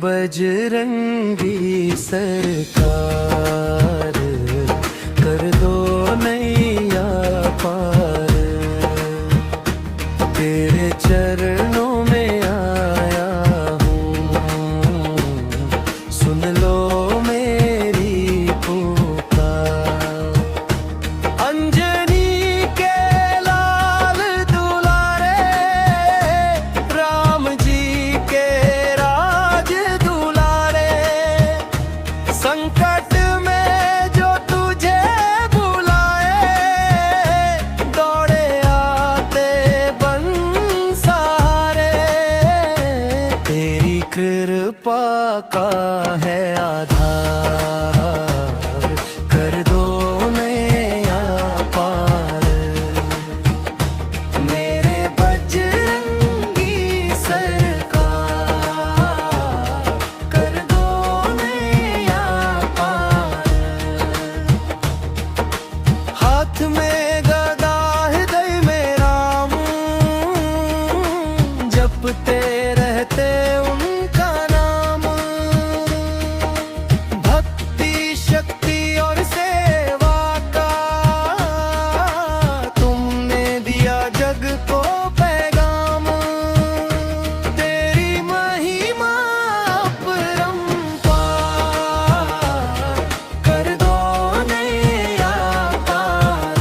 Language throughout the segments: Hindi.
बजरंगी सरकार, कर दो नैया पार। तेरे चरणों में आया हूँ, सुन लो मेरी पुकार। अंजनी के लाल दुलारे, राम जी के राज दुलारे, संकट में जो तुझे बुलाए, दौड़े आते बन सहारे। तेरी कृपा का है आधार, कर दो नैया पार। मेरे बजरंगी सरकार, कर दो नैया पार। हाथ में गदा हृदय में राम, जपते रहते उनका नाम। भक्ति शक्ति और सेवा का तुमने दिया जग को पैगाम। तेरी महिमा अपरंपार, कर दो नैया पार।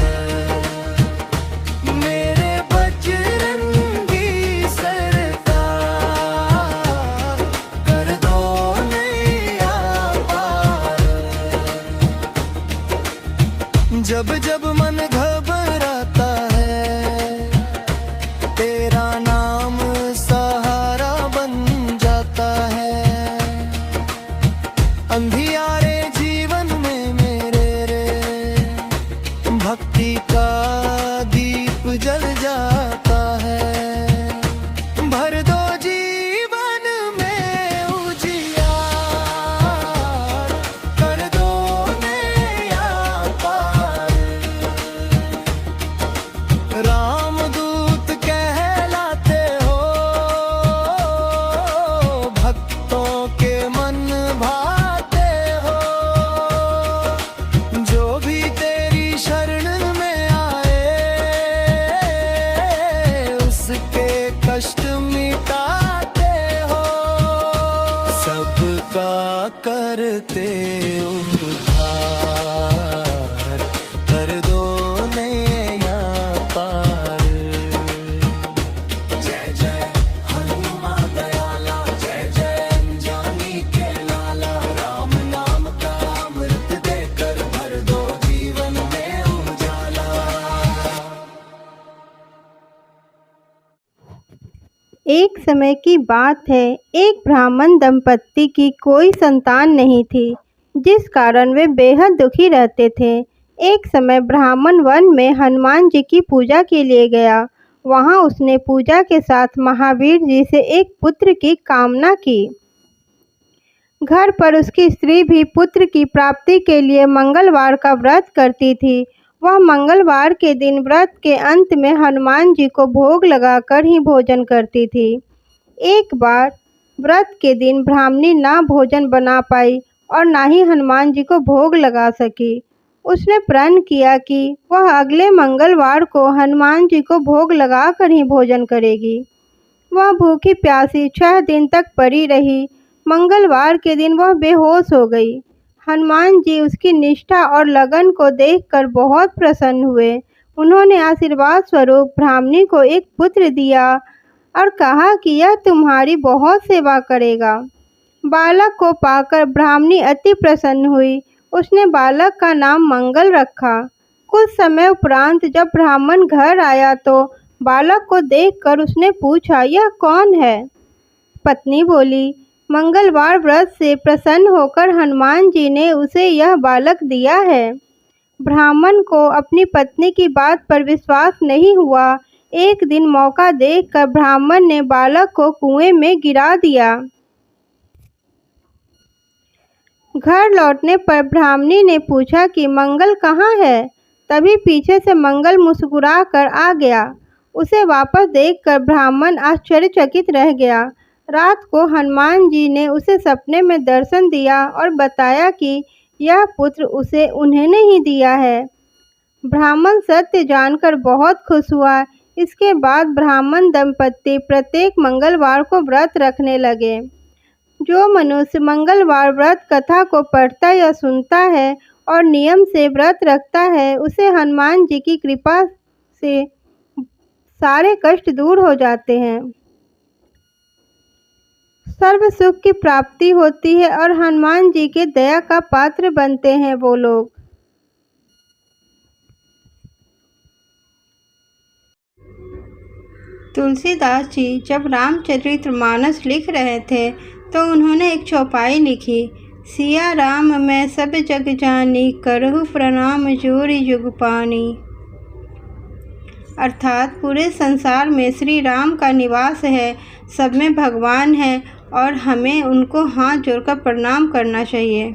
मेरे बजरंगी सरकार, कर दो नैया पार। जब जब मन घबराता है, तेरा नाम सहारा बन जाता है। अंधियारे जीवन में मेरे रे, भक्ति का दीप जल जाता है। भर दो जीवन में उजियार, कर दो नैया पार। रामदूत कहलाते हो, भक्तों के मन भाते हो। जो भी तेरी शरण में आए, उसके कष्ट मिटाते हो। सबका करते उद्धार, कर दो नैया पार। जय जय हनुमान दयाला, जय जय अंजनी के लाला। राम नाम का अमृत देकर भर दो जीवन में उजाला। एक समय की बात है, एक ब्राह्मण दंपत्ति की कोई संतान नहीं थी, जिस कारण वे बेहद दुखी रहते थे। एक समय ब्राह्मण वन में हनुमान जी की पूजा के लिए गया। वहां उसने पूजा के साथ महावीर जी से एक पुत्र की कामना की। घर पर उसकी स्त्री भी पुत्र की प्राप्ति के लिए मंगलवार का व्रत करती थी। वह मंगलवार के दिन व्रत के अंत में हनुमान जी को भोग लगाकर ही भोजन करती थी। एक बार व्रत के दिन ब्राह्मणी ना भोजन बना पाई और ना ही हनुमान जी को भोग लगा सकी। उसने प्रण किया कि वह अगले मंगलवार को हनुमान जी को भोग लगाकर ही भोजन करेगी। वह भूखी प्यासी 6 दिन तक पड़ी रही। मंगलवार के दिन वह बेहोश हो गई। हनुमान जी उसकी निष्ठा और लगन को देखकर बहुत प्रसन्न हुए। उन्होंने आशीर्वाद स्वरूप ब्राह्मणी को एक पुत्र दिया और कहा कि यह तुम्हारी बहुत सेवा करेगा। बालक को पाकर ब्राह्मणी अति प्रसन्न हुई। उसने बालक का नाम मंगल रखा। कुछ समय उपरांत जब ब्राह्मण घर आया तो बालक को देखकर उसने पूछा, यह कौन है? पत्नी बोली, मंगलवार व्रत से प्रसन्न होकर हनुमान जी ने उसे यह बालक दिया है। ब्राह्मण को अपनी पत्नी की बात पर विश्वास नहीं हुआ। एक दिन मौका देखकर ब्राह्मण ने बालक को कुएं में गिरा दिया। घर लौटने पर ब्राह्मणी ने पूछा कि मंगल कहाँ है? तभी पीछे से मंगल मुस्कुरा कर आ गया। उसे वापस देखकर ब्राह्मण आश्चर्यचकित रह गया। रात को हनुमान जी ने उसे सपने में दर्शन दिया और बताया कि यह पुत्र उसे उन्होंने ही दिया है। ब्राह्मण सत्य जानकर बहुत खुश हुआ। इसके बाद ब्राह्मण दंपत्ति प्रत्येक मंगलवार को व्रत रखने लगे। जो मनुष्य मंगलवार व्रत कथा को पढ़ता या सुनता है और नियम से व्रत रखता है, उसे हनुमान जी की कृपा से सारे कष्ट दूर हो जाते हैं, सर्व सुख की प्राप्ति होती है और हनुमान जी के दया का पात्र बनते हैं वो लोग। तुलसीदास जी जब रामचरितमानस लिख रहे थे तो उन्होंने एक चौपाई लिखी, सिया राम मैं सब जग जानी, करहु प्रणाम जोरि जुग पानी। अर्थात पूरे संसार में श्री राम का निवास है, सब में भगवान है और हमें उनको हाथ जोड़कर प्रणाम करना चाहिए।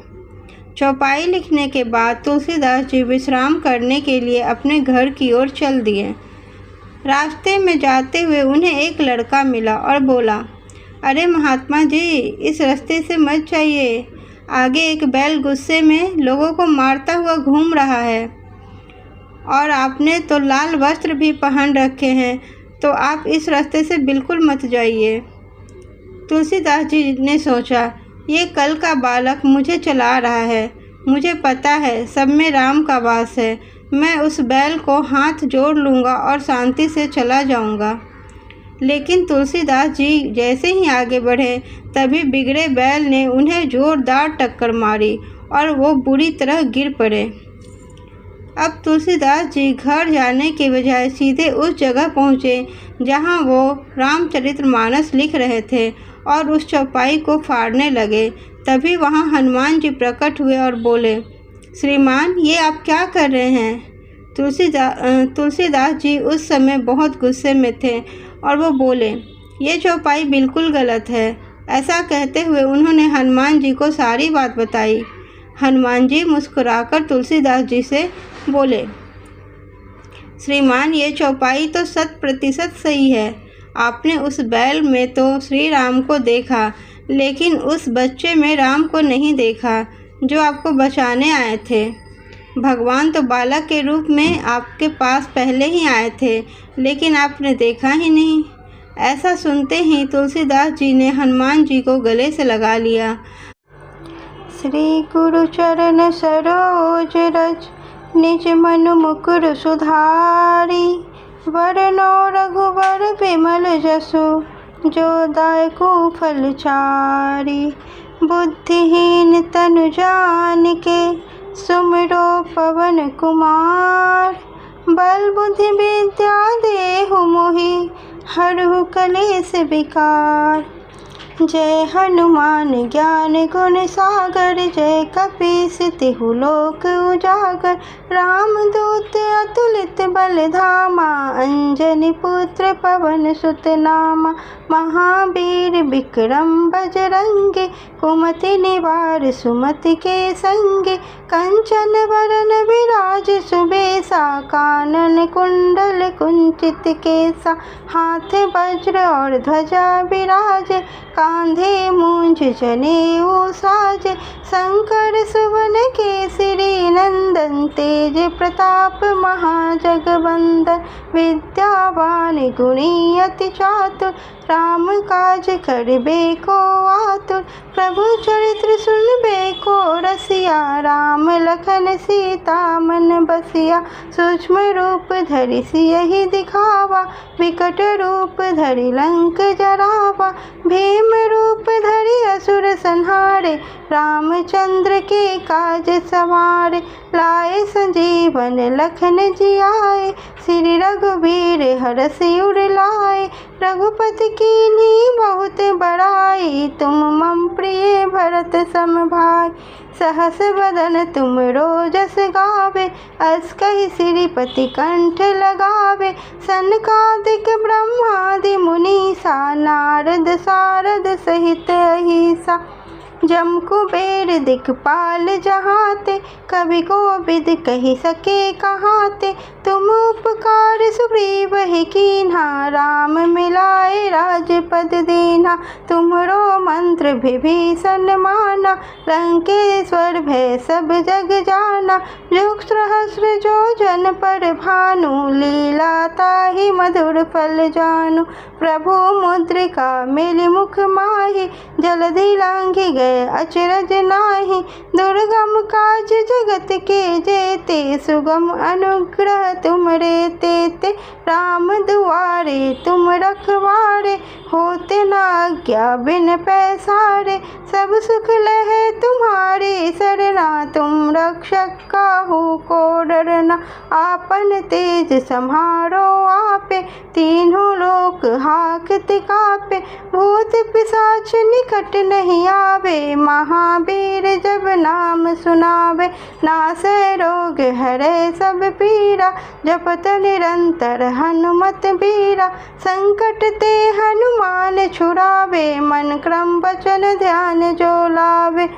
चौपाई लिखने के बाद तुलसीदास जी विश्राम करने के लिए अपने घर की ओर चल दिए। रास्ते में जाते हुए उन्हें एक लड़का मिला और बोला, अरे महात्मा जी, इस रास्ते से मत जाइए, आगे एक बैल गुस्से में लोगों को मारता हुआ घूम रहा है और आपने तो लाल वस्त्र भी पहन रखे हैं, तो आप इस रास्ते से बिल्कुल मत जाइए। तुलसीदास जी ने सोचा, ये कल का बालक मुझे चला रहा है, मुझे पता है सब में राम का वास है, मैं उस बैल को हाथ जोड़ लूँगा और शांति से चला जाऊँगा। लेकिन तुलसीदास जी जैसे ही आगे बढ़े तभी बिगड़े बैल ने उन्हें जोरदार टक्कर मारी और वो बुरी तरह गिर पड़े। अब तुलसीदास जी घर जाने के बजाय सीधे उस जगह पहुँचे जहाँ वो रामचरितमानस लिख रहे थे और उस चौपाई को फाड़ने लगे। तभी वहाँ हनुमान जी प्रकट हुए और बोले, श्रीमान, ये आप क्या कर रहे हैं? तुलसीदास जी उस समय बहुत गुस्से में थे और वो बोले, ये चौपाई बिल्कुल गलत है। ऐसा कहते हुए उन्होंने हनुमान जी को सारी बात बताई। हनुमान जी मुस्कुराकर तुलसीदास जी से बोले, श्रीमान, ये चौपाई तो 100% सही है। आपने उस बैल में तो श्री राम को देखा, लेकिन उस बच्चे में राम को नहीं देखा जो आपको बचाने आए थे। भगवान तो बालक के रूप में आपके पास पहले ही आए थे, लेकिन आपने देखा ही नहीं। ऐसा सुनते ही तुलसीदास जी ने हनुमान जी को गले से लगा लिया। श्री गुरु चरण सरोज रज, निज मन मुकुर सुधारी, वरनो रघुवर विमल जसु, जो दायको फल चारी। बुद्धिहीन तनु जानिके, सुमिरो पवन कुमार, बल बुद्धि विद्या देहु मोहि, हरहु कलेश विकार। जय हनुमान ज्ञान गुण सागर, जय कपीस तिहु लोक उजागर। रामदूत अतुलित बल धामा, अंजनी पुत्र पवन सुत नामा। महावीर विक्रम बजरंगी, कुमति निवार सुमति के संगी। कंचन वरन विराज सुबेसा, कानन कुंडल कुंचित केसा। हाथ वज्र और ध्वजा विराजे, कांधे मूंज जनेऊ साजे। शंकर सुवन केसरी नंदन, तेज प्रताप महाजगवंदन। विद्यावान गुणी अति चातुर, राम काज करबे को आतुर। प्रभु चरित्र सुनबे को रसिया, राम लखन सीता मन बसिया। सूक्ष्म रूप धरि सियहि दिखावा, विकट रूप धरि लंक जरावा। भीम रूप धरि असुर संहारे, रामचंद्र के काज सवारे। लाए संजीवन लखन जियाए, श्री रघुवीर हरषि उर लाए। रघुपति कीन्ही बहुत बड़ाई, तुम मम प्रिय भरत सम भाई। सहस बदन तुम रोजस गावे, अस कहि श्रीपति कंठ लगावे। सनकादिक ब्रह्मादि मुनीसा, नारद सारद सहित अहिसा। जम कुबेर दिक्पाल जहाँते, कवि कोविद कही सके कहाँते। तुम उपकार सुग्रीव ही कीन्हा, राम मिलाए राजपद दीन्हा। तुम्हरो मंत्र विभीषण माना, लंकेश्वर भय सब जग जाना। युग सहस्र जो जन पर भानु, लीला ताहि मधुर फल जानू। प्रभु मुद्रिका मिलि मुख माहि, जलधि लांघि गए अचरज नाहि। दुर्गम काज जगत के जेते, सुगम अनुग्रह तुमरे तेते। राम दुआरे तुम रखवारे, होते न आज्ञा बिन पैसारे। सब सुख लहे तुम्हारी सरना, तुम रक्षक काहू को डरना। आपन तेज सम्हारो आपे, तीनों लोक हाकत कापे। भूत पिशाच निकट नहीं आवे, महावीर जब नाम सुनावे। नासै रोग हरै सब पीरा, जपत निरंतर हनुमत बीरा। संकट ते हनुमान छुड़ावे, मन क्रम वचन ध्यान जो लावे।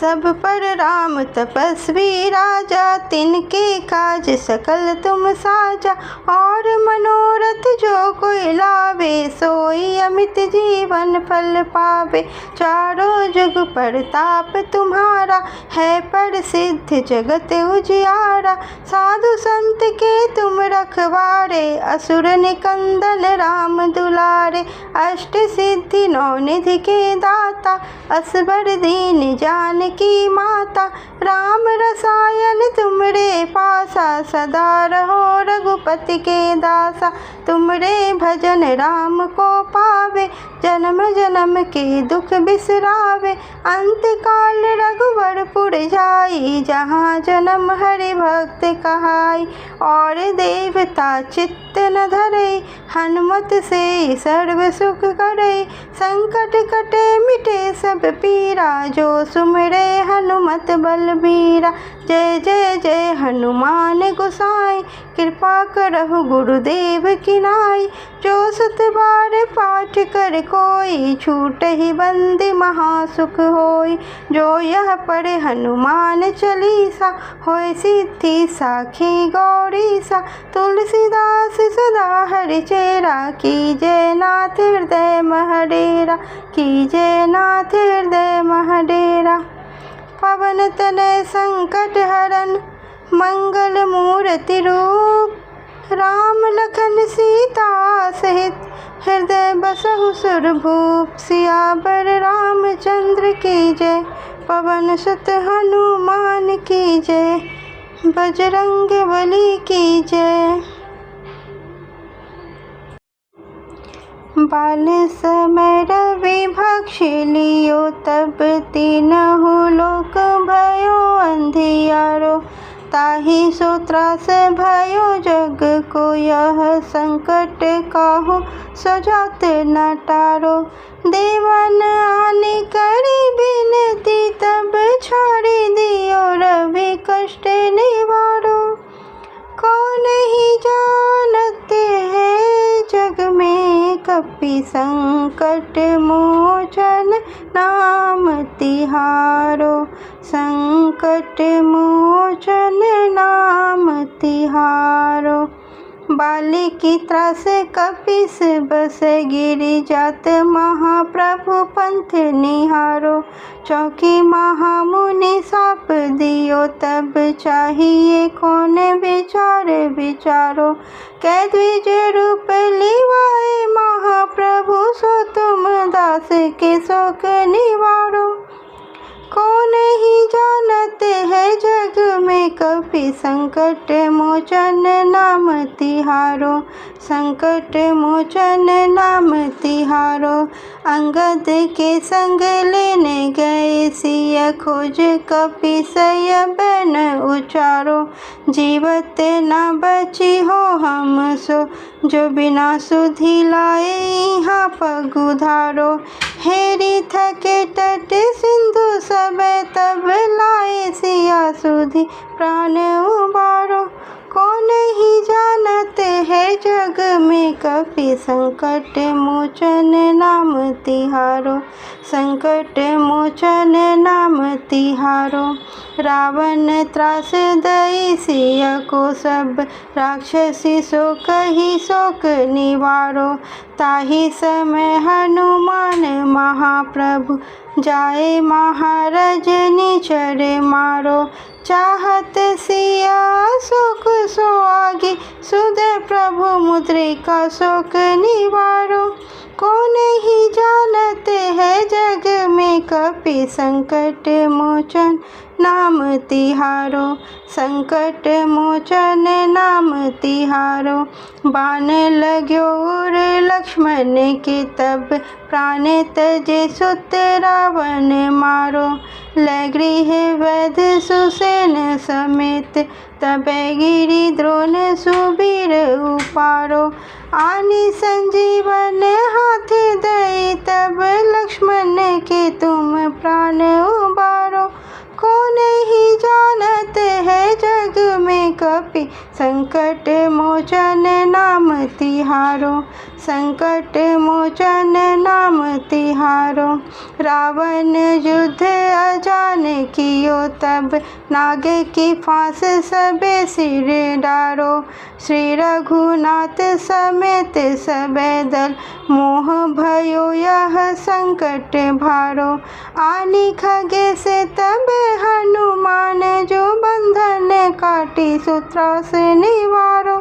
सब पर राम तपस्वी राजा, तिनके काज सकल तुम साजा। और मनोरथ जो कोई लावे, सोई अमित जीवन फल पावे। चारों जुग परताप तुम्हारा, है प्रसिद्ध जगत उजियारा। साधु संत के तुम रखवारे, असुर निकंदन राम दुलारे। अष्ट सिद्धि नौ निधि के दाता, असबर दीन जान की माता। राम रसायन तुमरे पासा, सदा रहो रघुपति के दासा। तुमरे भजन राम को पावे, जन्म जन्म के दुख बिसरावे। अंत काल रघुवरपुर जाई, जहाँ जन्म हरि भक्त कहाई। और देवता चित्त न धरई, हनुमत से सर्व सुख करई। संकट कटे मिटे सब पीरा, जो सुमिरे हनुमत बलबीरा। जय जय जय हनुमान गोसाई, कृपा करहु गुरुदेव की नाई। जो सत बार पाठ कर कोई, छूटहि बंदी महासुख होई। जो यह पढ़े हनुमान चालीसा, होय सिद्धि साखी गौरीसा। तुलसीदास सदा हरिचेरा, कीजय नाथ हृदय महडेरा। कीजय नाथ हृदय महडेरा। पवन तनय संकट हरन, मंगल मूर्ति रूप। राम लखन सीता सहित, हृदय बसहु सुरभूप। सियावर रामचंद्र की जय, पवन सुत हनुमान की जय। बजरंग बली की जय। बाल समय रवि भक्ष लियो, तब तीनहु लोक भयो अंधियारो। ताहि सो त्रास भयो जग को, यह संकट काहू सो जात न टारो। देवन आने करी बिनती, तब छाड़ी दियो रवि कष्ट निवारो। कौन ही जानते हैं जग में, कपि संकट मोचन नाम तिहारो। संकट मोचन नाम तिहारो। बाली की त्रास कपिस बस, गिरि जात महाप्रभु पंथ निहारो। चौकी महामुनि साप दियो, तब चाहिए कौन विचार विचारो। कै द्विज रूप लिवाए महाप्रभु, सो तुम दास के शोक निवारो। कौन ही जानते हैं जग में, कपि संकट मोचन नाम तिहारो। संकट मोचन नाम तिहारो। अंगद के संग लेने गए, सिय खोज कपिसय बन उचारो। जीवत न बची हो हम सो, जो बिना सुधि लाए यहाँ पगुधारो। हेरी थके तट सिंधु सब, तब लाए सिया सुधि प्राण उबारो। कौन ही जानते है जग में कपि संकट मोचन नाम तिहारो, संकट मोचन नाम तिहारो। रावण त्रास दई सिया को सब, राक्षसी सो कही शोक निवारो। ताहि समय हनुमान महाप्रभु, जाए महाराज निचर मारो। चाहत सिया शोक सो आगे, सुधे प्रभु मुद्रिका शोक निवारो। कौन ही जानते है जग में कपि संकट मोचन नाम तिहारो, संकट मोचन नाम तिहारो। बाण लाग्यो उर लक्ष्मण के तब, प्राण तजे सुत रावण मारो। लै गृह वैद सुसेन समेत, तबै गिरि द्रोण सुबीर उपारो। आनि संजीवन हाथ दई, तब लक्ष्मण के तुम प्राण उबारो। कौन ही जानते है जग में कपि संकट मोचन नाम तिहारो, संकट मोचन नाम तिहारो। रावण युद्ध अजान कियो तब, नाग की फांस सबे सिर डारो। श्री रघुनाथ समेत सबे दल, मोह भयो यह संकट भारो। आनि खगे से तब हनुमान, जो बंधन काटी सूत्रास निवारो।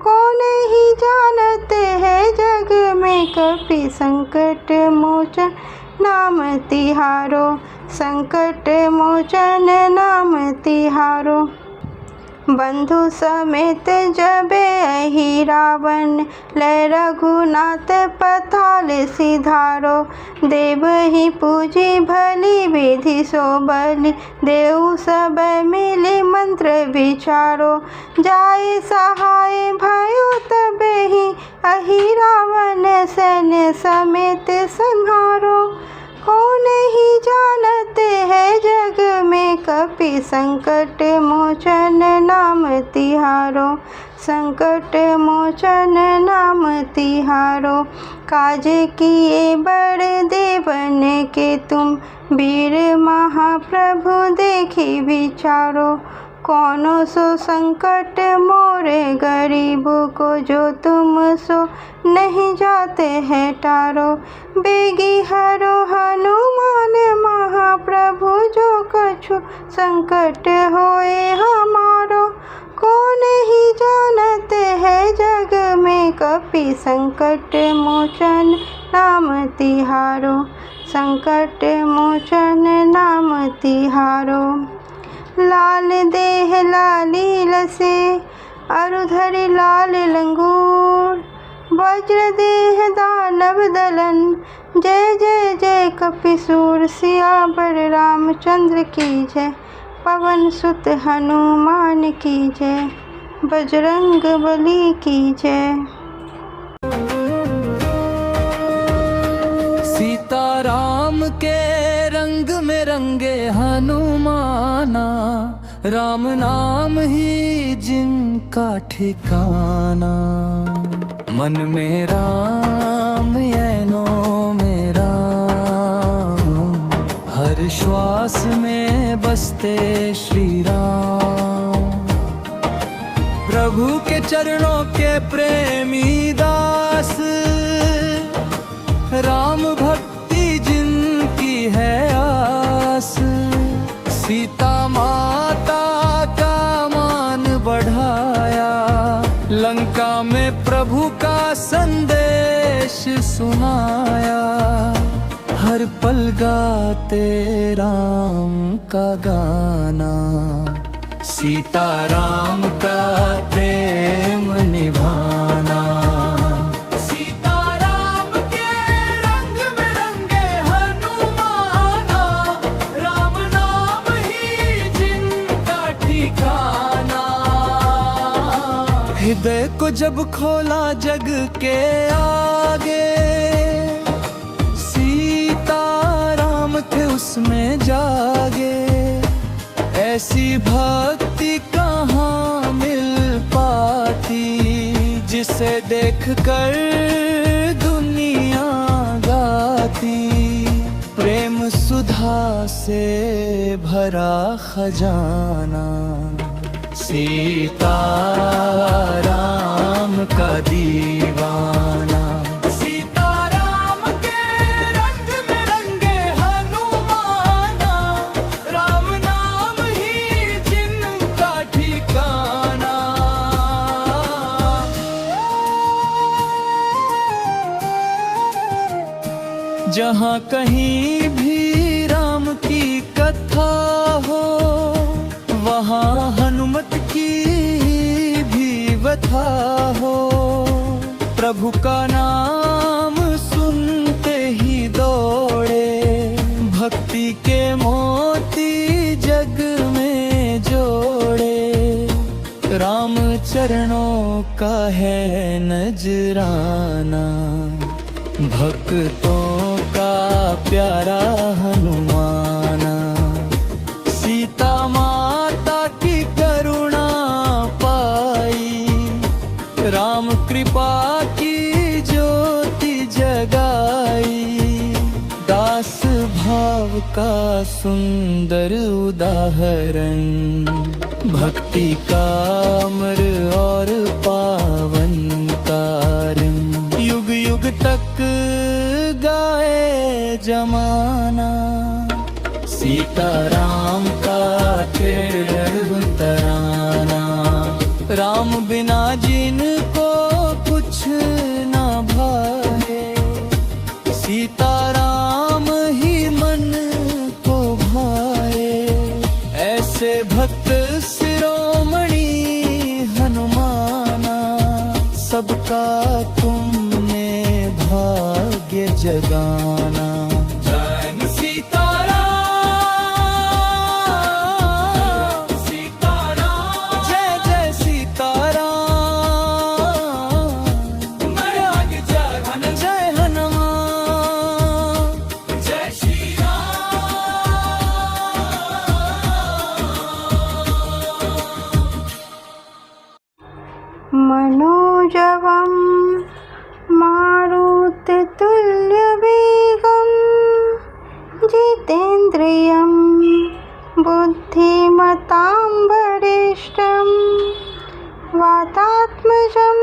कौन ही जानते है जग में कपि संकट मोचन नाम तिहारो, संकट मोचन नाम तिहारो। बंधु समेत जबे अहि रावण, लै रघुनाथ पताल सिधारो। देव ही पूजी भली विधि सो बलि, देव सब मिली मंत्र विचारो। जाए सहाय भयो तबे ही, अहि रावण सैन्य समेत संहारो। कौन ही जानते है जग में कपि संकट मोचन नाम तिहारो, संकट मोचन नाम तिहारो। काज किए बड़ देवन के तुम, वीर महाप्रभु देखी विचारो। कौनो सो संकट मोरे गरीब को, जो तुम सो नहीं जाते हैं टारो। बेगी हरो हनुमान महाप्रभु, जो कछु संकट होए हमारो। कौन ही जानते है जग में कपि संकट मोचन नाम तिहारो, संकट मोचन नाम तिहारो। लाल देह लाली लसे, अरुधरि लाल लंगूर। वज्र देह दानव दलन, जय जय जय कपिसूर। सियावर रामचंद्र की जय, पवन सुत हनुमान की जय, बजरंग बली की जय। सीताराम के रंग में रंगे हनुमाना, राम नाम ही जिनका ठिकाना। मन में राम नैनों में राम, हर श्वास में बसते श्री राम। प्रभु के चरणों के प्रेमी दास, राम भक्ति जिनकी है आस। सीता माता का मान बढ़ाया, लंका में प्रभु का संदेश सुनाया। हर पल गाते राम का गाना, सीताराम का प्रेम निभाना। सीताराम के रंग में रंगे हनुमाना, राम नाम ही जिनका ठिकाना। हृदय को जब खोला जग के आगे, सीताराम थे उसमें जागे। ऐसी भक्ति कहाँ मिल जिसे देख कर दुनिया गाती, प्रेम सुधा से भरा खजाना। सीता राम का दीवाना, सीता राम के रंग में रंगे हनुमाना, राम नाम ही जिनका ठिकाना। जहाँ कहीं भी राम की कथा हो, वहाँ हनुमत की भी व्यथा हो। प्रभु का नाम सुनते ही दौड़े, भक्ति के मोती जग में जोड़े। राम चरणों का है नजराना, भक्तों का प्यारा हनुमाना। सीता माता की करुणा पाई, राम कृपा की ज्योति जगाई। दास भाव का सुंदर उदाहरण, भक्ति का अमर और पावन कारण। युग युग तक गाए जमाना, सीता राम का तराना। राम बिना जिनको कुछ न भाए, सीता राम ही मन को भाए। ऐसे भक्त शिरोमणि हनुमाना, सबका तुमने भाग्य जगाना। जय सीताराम, सीताराम, जय जय सीताराम। जय हनुमान, जय श्री राम। मनोजवं मारुततुल्यवेगं, जितेन्द्रियं बुद्धिमतां वरिष्ठं। वातात्मजं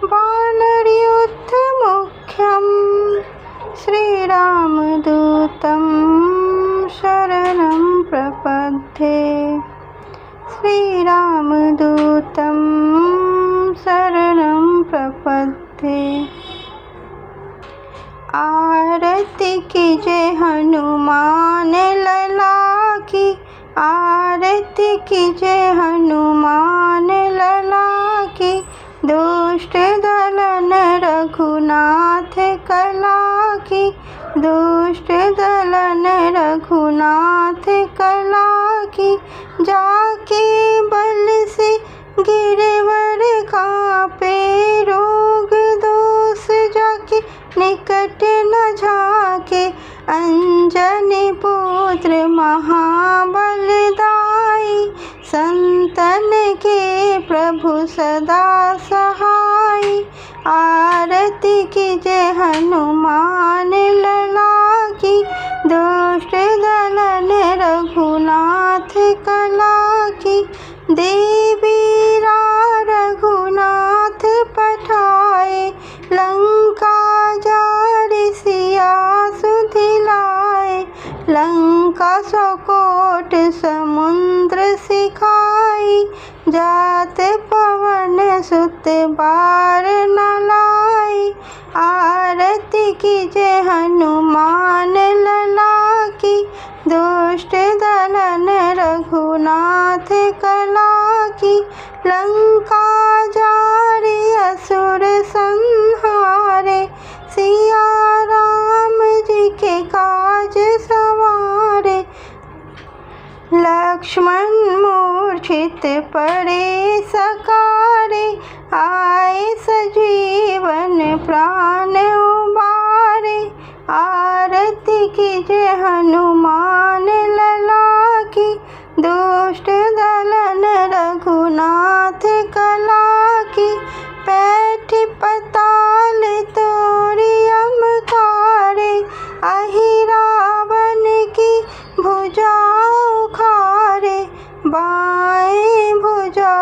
वानरयूथमुख्यं, श्रीरामदूतं शरणं प्रपद्ये। श्रीरामदूतं शरणं प्रपद्ये। आरती कीजे हनुमान लला की, आरती कीजे हनुमान लला की। दुष्ट दलन रघुनाथ कला की, दुष्ट दलन रघुनाथ कला की। जाके बल से गिरवर कांपे, रोग दोष जाके निकट न झाके। अंजनी पुत्र महाबलदाई, संतन के प्रभु सदा सहाय। आरती कीजे हनुमान लला की, दुष्ट दलन रघुनाथ कला की। देवी रघुनाथ पठाए, लंका जारि सिया सुधिलाए। लंका सकोट समुद्र सिखाई, जात पवन सुत बार न लाई। आरती कीजे हनुमान लला की, दुष्ट दलन रघुनाथ कला की। लंका जारि असुर संहारे, सिया राम जी के काज सवारे। लक्ष्मण मूर्छित पड़े सकारे, आए सजीवन प्राण उबारे। आरती कीजे हनुमान लला की, दुष्ट दलन रघुनाथ कला की। भुजा उखारे, बाएं भुजा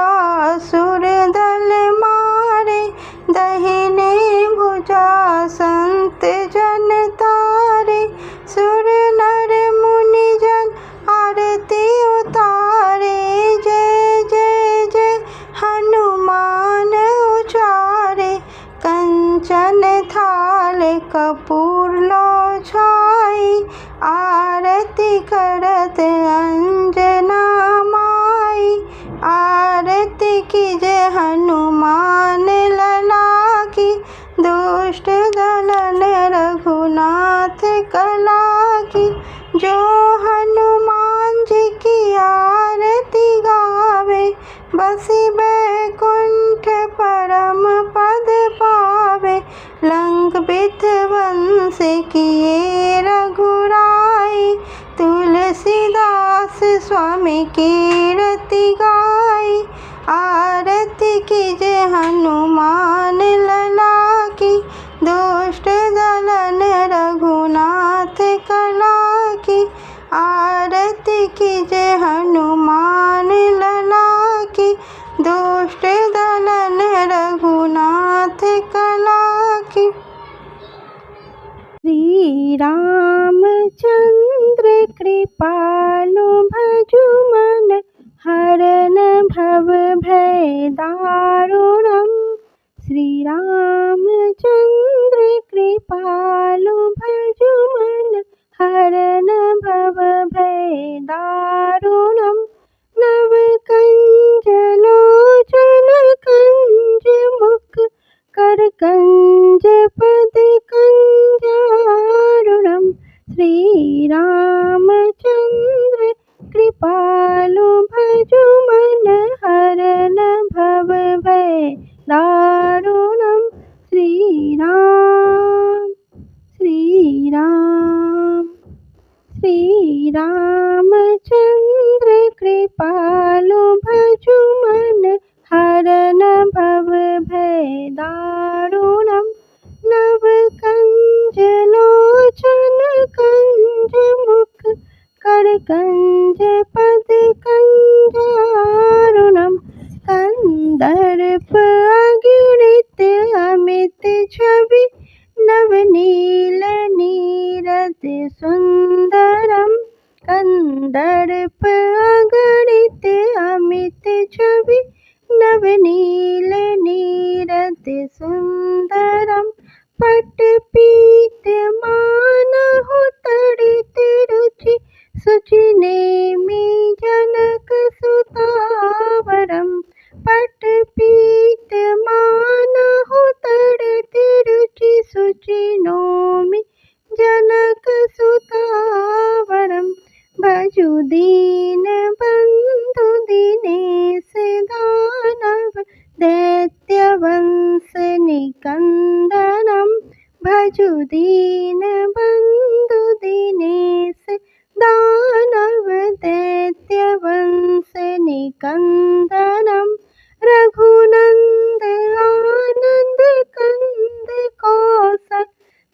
असुर दल मारे, दाहिने भुजा संत जन तारे। सुर नर मुनि जन आरती उतारे, जय जय जय हनुमान उचारे। कंचन थाल कपूर लो छाई, आरती करत अंजना माई। आरती कीजे हनुमान लला की, दुष्ट दलन रघुनाथ कला की। जो हनुमान जी की आरती गावे, बसी बैकुंठ परम पद पावे। लंक बिधवंस किए रघुराई, तुलसीदास स्वामी कीरति गाई। आरती कीजे हनुमान लला की, दुष्ट दलन रघुनाथ कला की। आरती कीजे हनुमान लला की, दुष्ट दलन रघुनाथ कला की। श्री रामचंद्र कृपालु भजु मन, हरन भव भय दारुणम्। श्री रामचंद्र कृपालु भजु मन, हरन भव भय दारुणम्। नव कंज लोचन कंज मुख, कर कंज पद कंजारुणम्। श्री रामचंद्र कृपालु भजु मन, हरन भव भय दारुणम्। श्री राम श्री राम श्री रामचंद्र कृपालु भजु मन, हरन भव भय दारुणम्। नव कंज लोचन कंज मुख, कर कंज पद कंजारुणम्। कंदर्प अगणित अमित छवि, नवनील नीरद सुंदरम्। कंदर्प अगणित अमित छवि, नवनील नीरद सुंदरम्। पट पीत मानहु तड़ित रुचि, सुचि नेमि जनक सुतावरम्। पट पीत मानहु तड़ित रुचि, सुचि नोमि जनक सुतावरम्। भजु दीन बंधु दिनेश दानव, दैत्य वंश निकंदनम्। भजु दीन बंधु दिनेश दानव, दैत्य वंश निकंदनम्। रघुनंद आनंद कंद कौशल,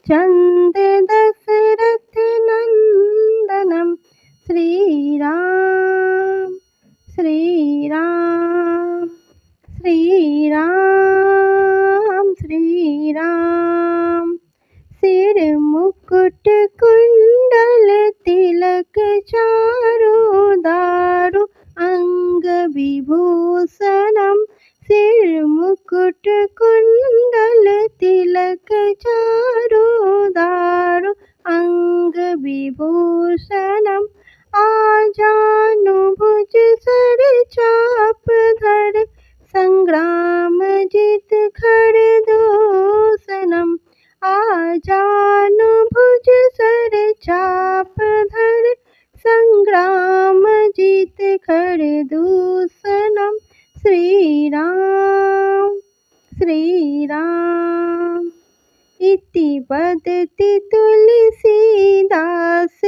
चंद दशरथ नंदनम्। श्री राम श्री राम श्री राम श्री राम। सिर मुकुट कुंडल तिलक चारु दारु, अंग विभूषणम्। सिर मुकुट कुंडल तिलक चारु दारु, अंग विभूषणम्। आजानु भुज सर चाप धर, संग्राम जित खर दूषणम्। आजानु भुज सर चाप धर, संग्राम जित खर दूषणम्। श्री राम श्री राम। इति वदति तुलसीदास